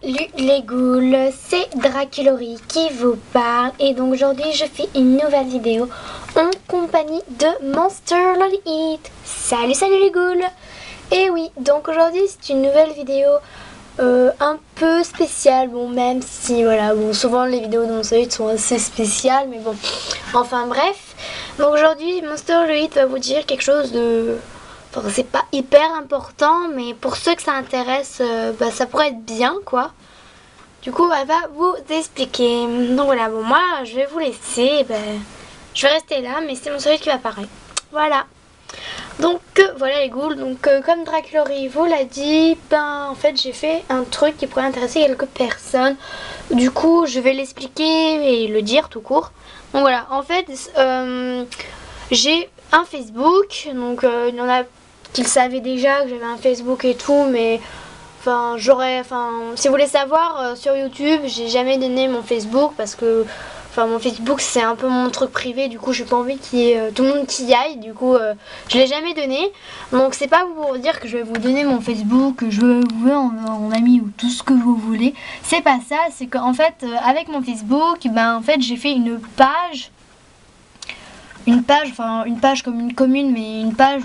Salut les ghouls, c'est Draculori qui vous parle et donc aujourd'hui je fais une nouvelle vidéo en compagnie de Monster Lolly. Salut les ghouls. Et oui, donc aujourd'hui c'est une nouvelle vidéo un peu spéciale, bon même si voilà, bon souvent les vidéos de Monster sont assez spéciales mais bon, enfin bref. Donc aujourd'hui Monster Lolly va vous dire quelque chose de... Enfin, c'est pas hyper important, mais pour ceux que ça intéresse, ça pourrait être bien, quoi. Du coup, elle va vous expliquer. Donc voilà, bon, moi, je vais vous laisser. Je vais rester là, mais c'est mon soleil qui va apparaître. Voilà. Donc, voilà les ghouls. Donc, comme Draculori vous l'a dit, en fait, j'ai fait un truc qui pourrait intéresser quelques personnes. Du coup, je vais l'expliquer et le dire tout court. Donc voilà, en fait, j'ai un Facebook. Donc, il y en a qu'ils savaient déjà que j'avais un Facebook et tout, mais si vous voulez savoir, sur YouTube j'ai jamais donné mon Facebook parce que mon Facebook c'est un peu mon truc privé, du coup j'ai pas envie qu'il y ait tout le monde qui y aille, du coup je l'ai jamais donné. Donc c'est pas pour dire que je vais vous donner mon Facebook, que je veux vous en ami ou tout ce que vous voulez, c'est pas ça. C'est qu'en fait avec mon Facebook, en fait j'ai fait une page, une page comme une commune, mais une page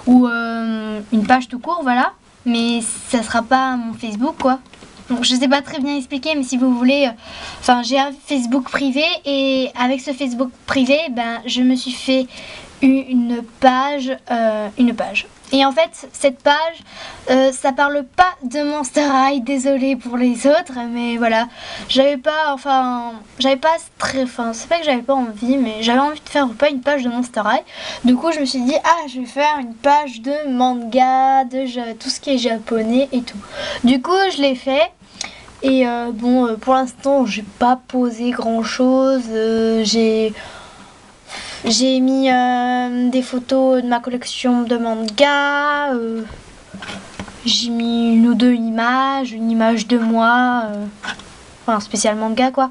ou une page tout court, voilà. Mais ça sera pas mon Facebook, quoi. Donc je sais pas très bien expliquer, mais si vous voulez, j'ai un Facebook privé et avec ce Facebook privé, je me suis fait une page. Et en fait, cette page, ça parle pas de Monster High, désolée pour les autres, mais voilà, c'est pas que j'avais pas envie, mais j'avais envie de faire pas une page de Monster High. Du coup, je me suis dit, je vais faire une page de manga, de tout ce qui est japonais et tout. Du coup, je l'ai fait. Et pour l'instant, j'ai pas posé grand chose. J'ai mis des photos de ma collection de manga. J'ai mis une ou deux images, une image de moi, spécial manga, quoi.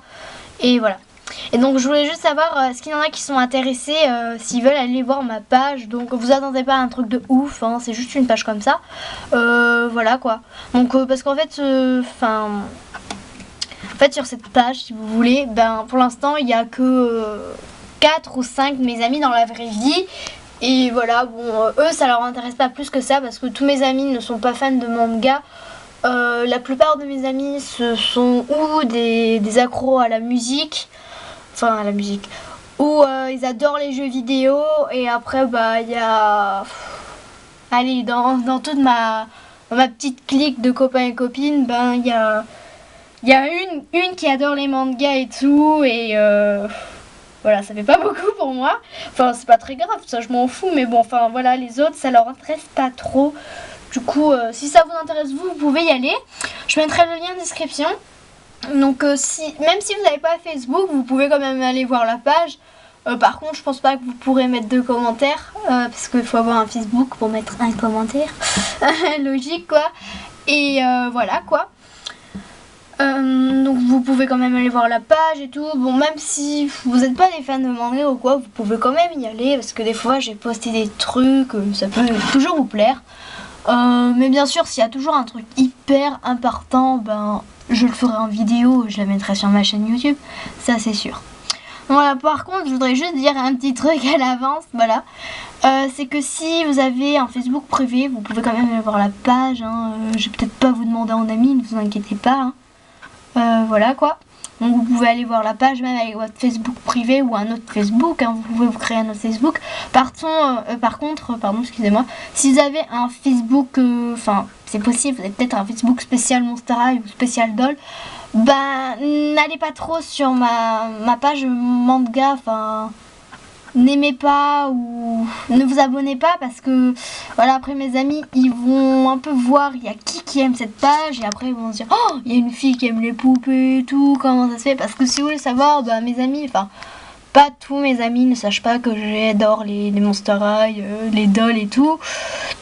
Et voilà. Et donc je voulais juste savoir est-ce qu'il y en a qui sont intéressés, s'ils veulent aller voir ma page. Donc vous attendez pas à un truc de ouf, c'est juste une page comme ça. Voilà, quoi. Donc parce qu'en fait, sur cette page, si vous voulez, pour l'instant il y a que 4 ou 5 de mes amis dans la vraie vie. Et voilà, eux ça leur intéresse pas plus que ça parce que tous mes amis ne sont pas fans de manga. La plupart de mes amis ce sont ou des accros à la musique, ou ils adorent les jeux vidéo. Et après il y a, allez, dans toute ma petite clique de copains et copines, il y a une qui adore les mangas et tout, et voilà, ça fait pas beaucoup pour moi. C'est pas très grave, ça je m'en fous, mais voilà, les autres ça leur intéresse pas trop. Du coup, si ça vous intéresse, vous pouvez y aller. Je mettrai le lien en description. Donc même si vous n'avez pas Facebook, vous pouvez quand même aller voir la page. Par contre, je pense pas que vous pourrez mettre de commentaires, parce qu'il faut avoir un Facebook pour mettre un commentaire. Logique, quoi. Et voilà, quoi. Donc vous pouvez quand même aller voir la page et tout. Bon, même si vous n'êtes pas des fans de manga ou quoi, vous pouvez quand même y aller, parce que des fois j'ai posté des trucs, ça peut toujours vous plaire. Mais bien sûr, s'il y a toujours un truc hyper important, je le ferai en vidéo, je la mettrai sur ma chaîne YouTube, ça c'est sûr. Voilà, par contre, je voudrais juste dire un petit truc à l'avance, voilà. C'est que si vous avez un Facebook privé, vous pouvez quand même aller voir la page, je vais peut-être pas vous demander en ami, ne vous inquiétez pas, voilà, quoi. Donc vous pouvez aller voir la page même avec votre Facebook privé ou un autre Facebook, vous pouvez vous créer un autre Facebook. Par contre, excusez-moi, si vous avez un Facebook, c'est possible, vous avez peut-être un Facebook spécial Monster High ou spécial Doll, n'allez pas trop sur ma page manga, n'aimez pas ou ne vous abonnez pas, parce que voilà, après mes amis ils vont un peu voir il y a qui aime cette page, et après ils vont se dire oh, il y a une fille qui aime les poupées et tout, comment ça se fait. Parce que si vous voulez savoir, mes amis, pas tous mes amis ne sachent pas que j'adore les Monster High, les dolls et tout.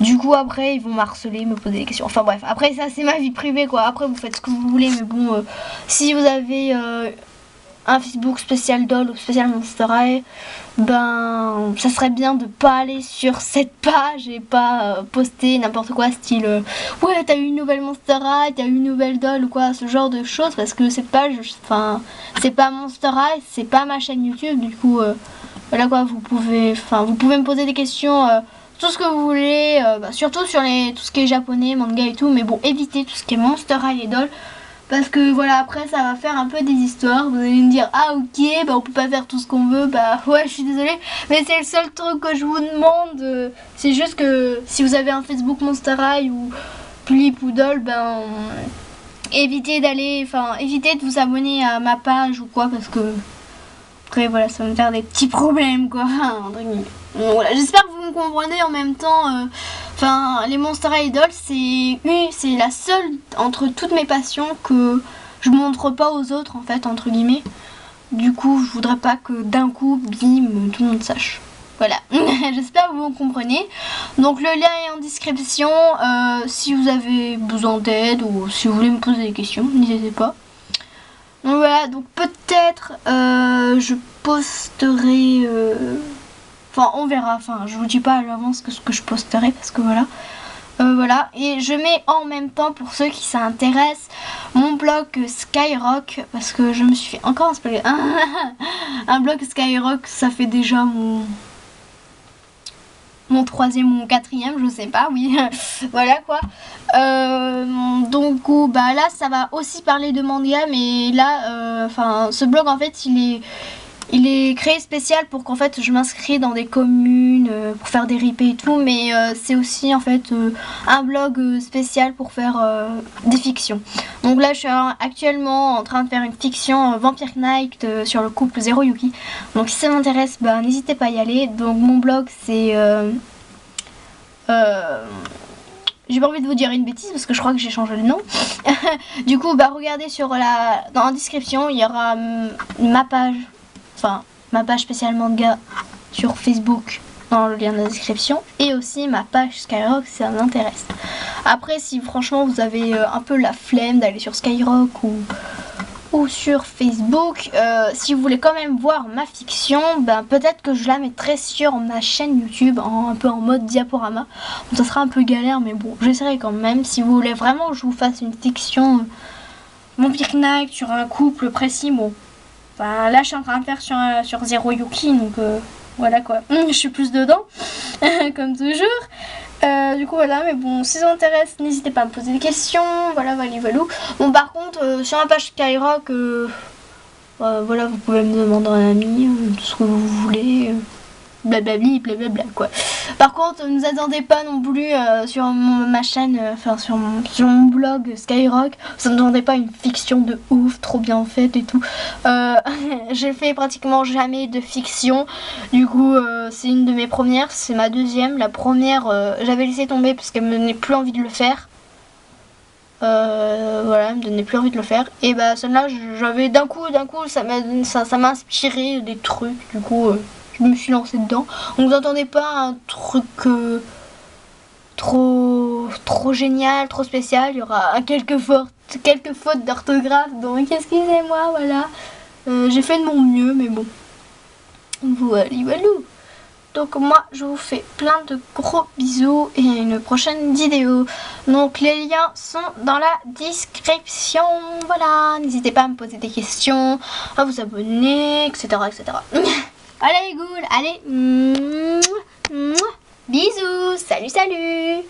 Du coup après ils vont m'harceler, me poser des questions, bref, après ça c'est ma vie privée, quoi. Après vous faites ce que vous voulez, mais bon, si vous avez un Facebook spécial doll ou spécial Monster High, ben ça serait bien de pas aller sur cette page et pas poster n'importe quoi style ouais t'as eu une nouvelle Monster High, t'as eu une nouvelle doll ou quoi, ce genre de choses, parce que cette page, enfin c'est pas Monster High, c'est pas ma chaîne YouTube, du coup voilà quoi, vous pouvez me poser des questions, tout ce que vous voulez, surtout sur tout ce qui est japonais, manga et tout, mais bon, évitez tout ce qui est Monster High et doll. Parce que voilà, après ça va faire un peu des histoires. Vous allez me dire, ah ok, bah on peut pas faire tout ce qu'on veut. Bah ouais, je suis désolée, mais c'est le seul truc que je vous demande. C'est juste que si vous avez un Facebook Monster High ou Pulip ou Doll, ben évitez évitez de vous abonner à ma page ou quoi, parce que après voilà, ça va me faire des petits problèmes quoi. Entre guillemets. Donc, voilà, j'espère que vous me comprenez en même temps. Les Monster Idol, c'est la seule entre toutes mes passions que je montre pas aux autres en fait, entre guillemets. Du coup, je voudrais pas que d'un coup, bim, tout le monde sache. Voilà, j'espère que vous me comprenez. Donc le lien est en description. Si vous avez besoin d'aide ou si vous voulez me poser des questions, n'hésitez pas. Donc voilà, donc peut-être je posterai... Enfin, on verra. Enfin, je vous dis pas à l'avance ce que je posterai parce que voilà. Voilà. Et je mets en même temps, pour ceux qui s'intéressent, mon blog Skyrock. Parce que je me suis fait encore un blog Skyrock. Ça fait déjà mon troisième ou mon quatrième, je sais pas, oui. Voilà quoi. Donc bah là, ça va aussi parler de manga. Mais là, ce blog en fait, il est créé spécial pour qu'en fait je m'inscris dans des communes pour faire des replays et tout, mais c'est aussi en fait un blog spécial pour faire des fictions. Donc là je suis actuellement en train de faire une fiction Vampire Knight sur le couple Zero Yuki. Donc si ça m'intéresse, bah, n'hésitez pas à y aller. Donc mon blog c'est... j'ai pas envie de vous dire une bêtise parce que je crois que j'ai changé le nom. Du coup bah regardez dans la description, il y aura ma page spéciale manga sur Facebook dans le lien de la description, et aussi ma page Skyrock si ça vous intéresse. Après si franchement vous avez un peu la flemme d'aller sur Skyrock ou sur Facebook, si vous voulez quand même voir ma fiction, ben peut-être que je la mettrai sur ma chaîne YouTube un peu en mode diaporama. Donc, ça sera un peu galère, mais bon, j'essaierai quand même. Si vous voulez vraiment que je vous fasse une fiction Vampire Knight sur un couple précis, bon, enfin, là je suis en train de faire sur Zero Yuki, donc voilà quoi. Je suis plus dedans, comme toujours. Du coup voilà, mais bon, si ça vous intéresse, n'hésitez pas à me poser des questions. Voilà, valou. Bon, par contre, sur ma page Skyrock, voilà, vous pouvez me demander un ami, tout ce que vous voulez. Blablabli, blablabla quoi. Par contre, ne vous attendez pas non plus sur ma chaîne, sur mon blog Skyrock, vous n'attendez pas une fiction de ouf, trop bien faite et tout. J'ai fait pratiquement jamais de fiction. Du coup, c'est une de mes premières, c'est ma deuxième. La première, j'avais laissé tomber parce qu'elle me donnait plus envie de le faire. Voilà, elle me donnait plus envie de le faire. Et bah celle-là, j'avais d'un coup, ça m'a inspiré des trucs. Du coup. Je me suis lancée dedans. Donc vous entendez pas un truc trop génial, trop spécial. Il y aura quelques fautes d'orthographe. Donc excusez-moi, voilà. J'ai fait de mon mieux, mais bon. Voilà. Donc moi, je vous fais plein de gros bisous et à une prochaine vidéo. Donc les liens sont dans la description. Voilà. N'hésitez pas à me poser des questions, à vous abonner, etc. etc. Allez les ghouls, allez, bisous, salut.